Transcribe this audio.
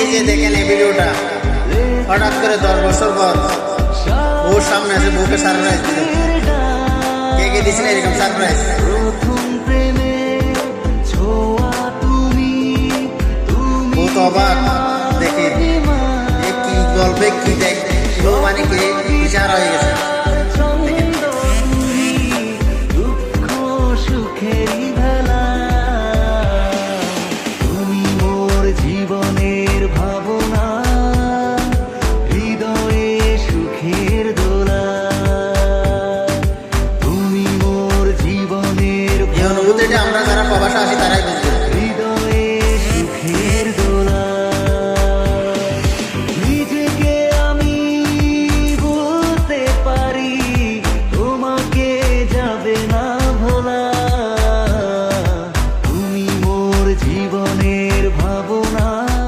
এই যে দেখেন এই ভিডিওটা, হঠাৎ করে 10 বছর পর বউর সামনে আসে বউকে সারপ্রাইজ দিল। কে কে দিয়েছিল এরকম সারপ্রাইজ? বউ তো অবাক দেখে, কি গল্পে কি দেখ, বউ মানে কি ইশারা হয়ে গেছে।